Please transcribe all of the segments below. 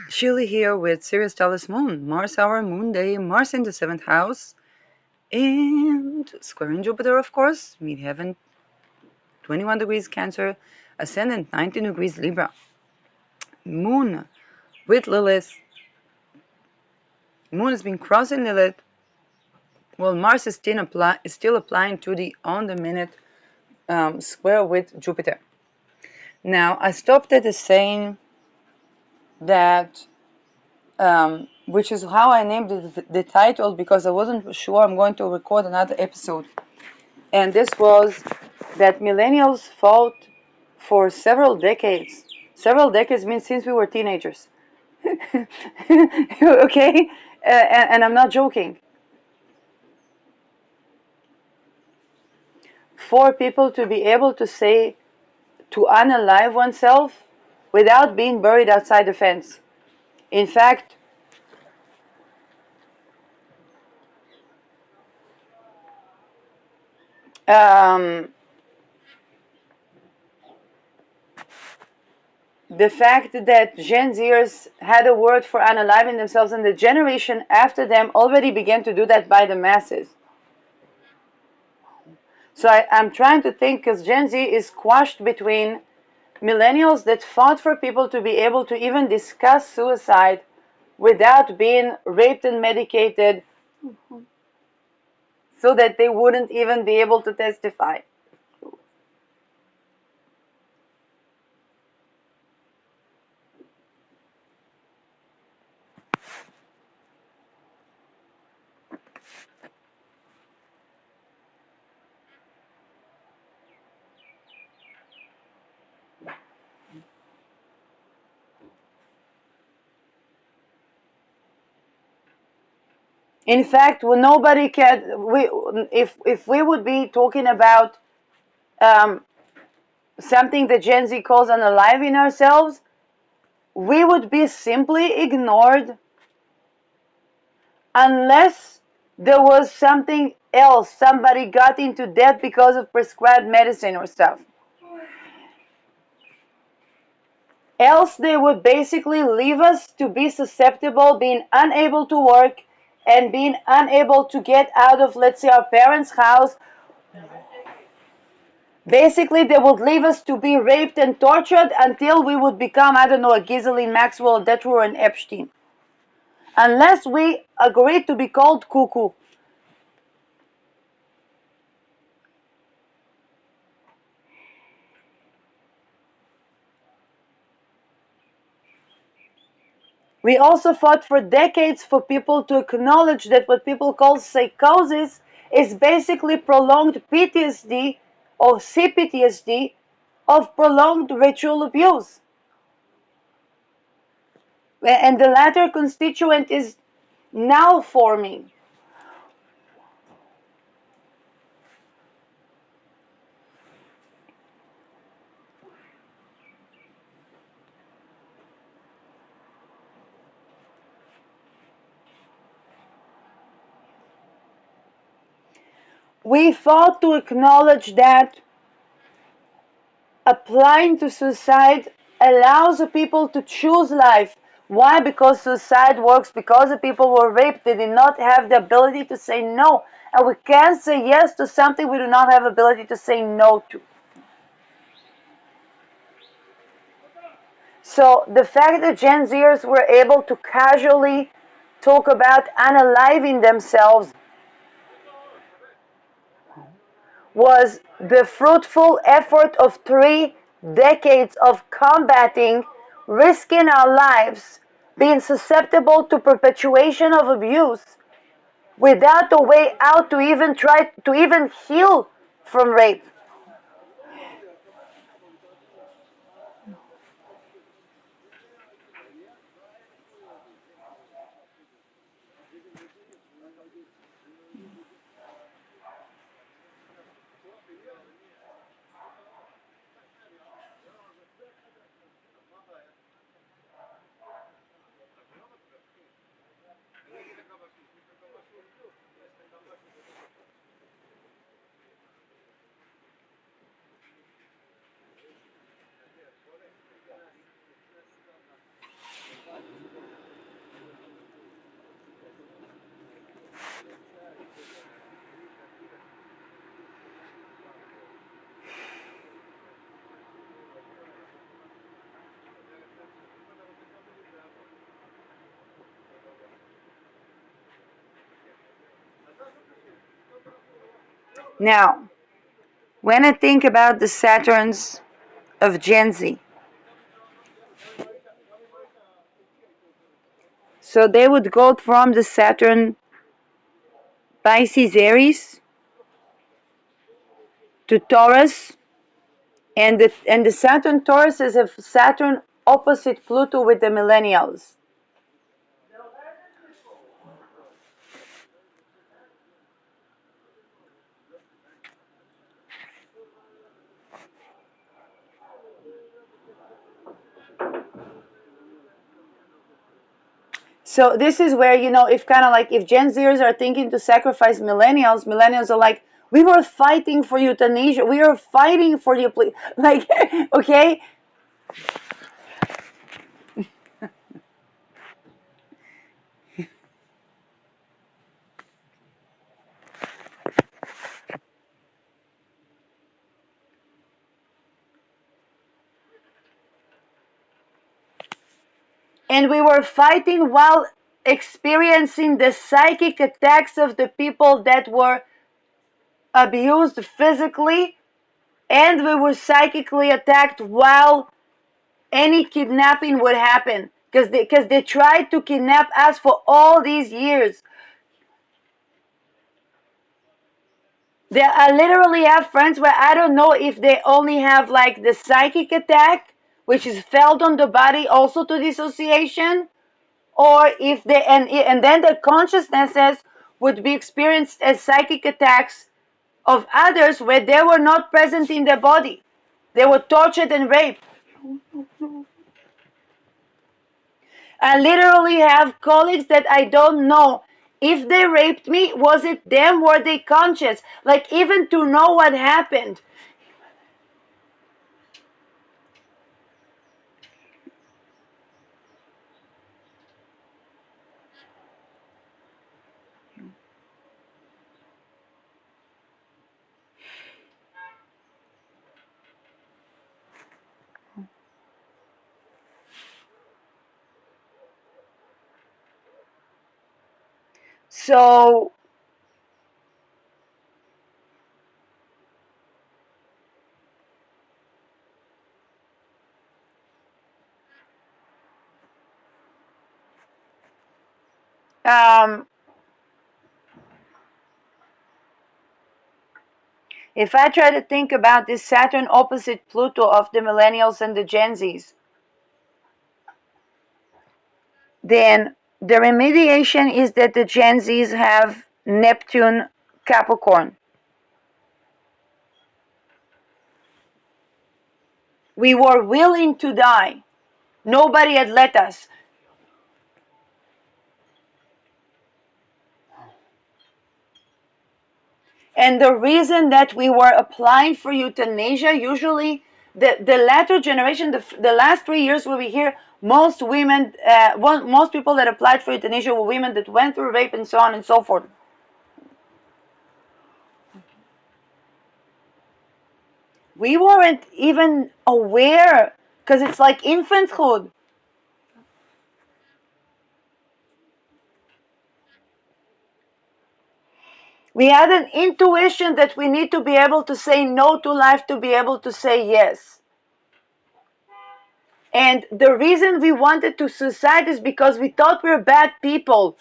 Shirley here with Sirius Talis Moon, Mars Hour Moon Day, Mars in the 7th house, and squaring Jupiter, of course, midheaven 21 degrees Cancer, ascendant 19 degrees Libra. Moon with Lilith. Moon has been crossing Lilith, while Mars is still applying to the on-the-minute square with Jupiter. Now, I stopped at the saying that which is how I named the title, because I wasn't sure I'm going to record another episode. And this was that millennials fought for several decades. Several decades means since we were teenagers. Okay? And I'm not joking. For people to be able to say, to unalive oneself without being buried outside the fence. In fact, the fact that Gen Zers had a word for unaliving themselves, and the generation after them already began to do that by the masses. So I'm trying to think, because Gen Z is squashed between millennials that fought for people to be able to even discuss suicide without being raped and medicated so that they wouldn't even be able to testify. In fact, when nobody can, if we would be talking about something that Gen Z calls unaliving ourselves, we would be simply ignored unless there was something else. Somebody got into debt because of prescribed medicine or stuff. Else they would basically leave us to be susceptible, being unable to work and being unable to get out of, let's say, our parents' house. Basically, they would leave us to be raped and tortured until we would become, I don't know, a Ghislaine Maxwell, Detroit, and Epstein. Unless we agreed to be called cuckoo. We also fought for decades for people to acknowledge that what people call psychosis is basically prolonged PTSD or CPTSD of prolonged ritual abuse. And the latter constituent is now forming. We fought to acknowledge that applying to suicide allows the people to choose life. Why? Because suicide works because the people who were raped, they did not have the ability to say no. And we can't say yes to something we do not have ability to say no to. So the fact that Gen Zers were able to casually talk about unaliving themselves was the fruitful effort of 3 decades of combating, risking our lives, being susceptible to perpetuation of abuse, without a way out to even try to even heal from rape. Now, when I think about the Saturns of Gen Z, so they would go from the Saturn Pisces Aries to Taurus, and the Saturn Taurus is a Saturn opposite Pluto with the millennials. So this is where, if kind of like if Gen Zers are thinking to sacrifice millennials, millennials are like, we were fighting for euthanasia, we are fighting for you, like, okay. And we were fighting while experiencing the psychic attacks of the people that were abused physically, and we were psychically attacked while any kidnapping would happen, because they tried to kidnap us for all these years. I literally have friends where I don't know if they only have like the psychic attack, which is felt on the body also to dissociation, or if they and then the consciousnesses would be experienced as psychic attacks of others where they were not present in their body. They were tortured and raped. I literally have colleagues that I don't know if they raped me, was it them, were they conscious? Like, even to know what happened. So, um, if I try to think about this Saturn opposite Pluto of the millennials and the Gen Zs, then the remediation is that the Gen Zs have Neptune Capricorn. We were willing to die. Nobody had let us. And the reason that we were applying for euthanasia, usually the latter generation, the last 3 years where we hear most women, most people that applied for euthanasia were women that went through rape and so on and so forth. We weren't even aware because it's like infanthood. We had an intuition that we need to be able to say no to life to be able to say yes. And the reason we wanted to suicide is because we thought we were bad people.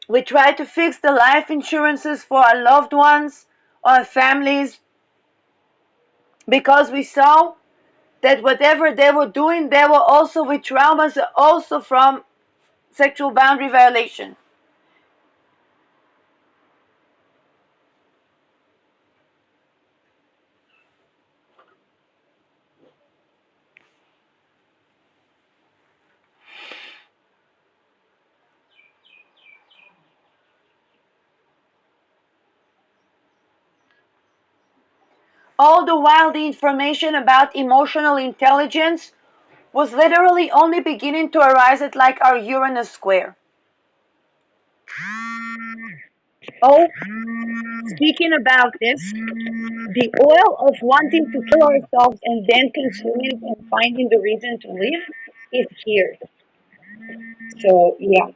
We tried to fix the life insurances for our loved ones, our families, because we saw that whatever they were doing, they were also with traumas, also from sexual boundary violation. All the while, the information about emotional intelligence was literally only beginning to arise at like our Uranus square. Oh, speaking about this, the oil of wanting to kill ourselves and then consume it and finding the reason to live is here. So, yeah.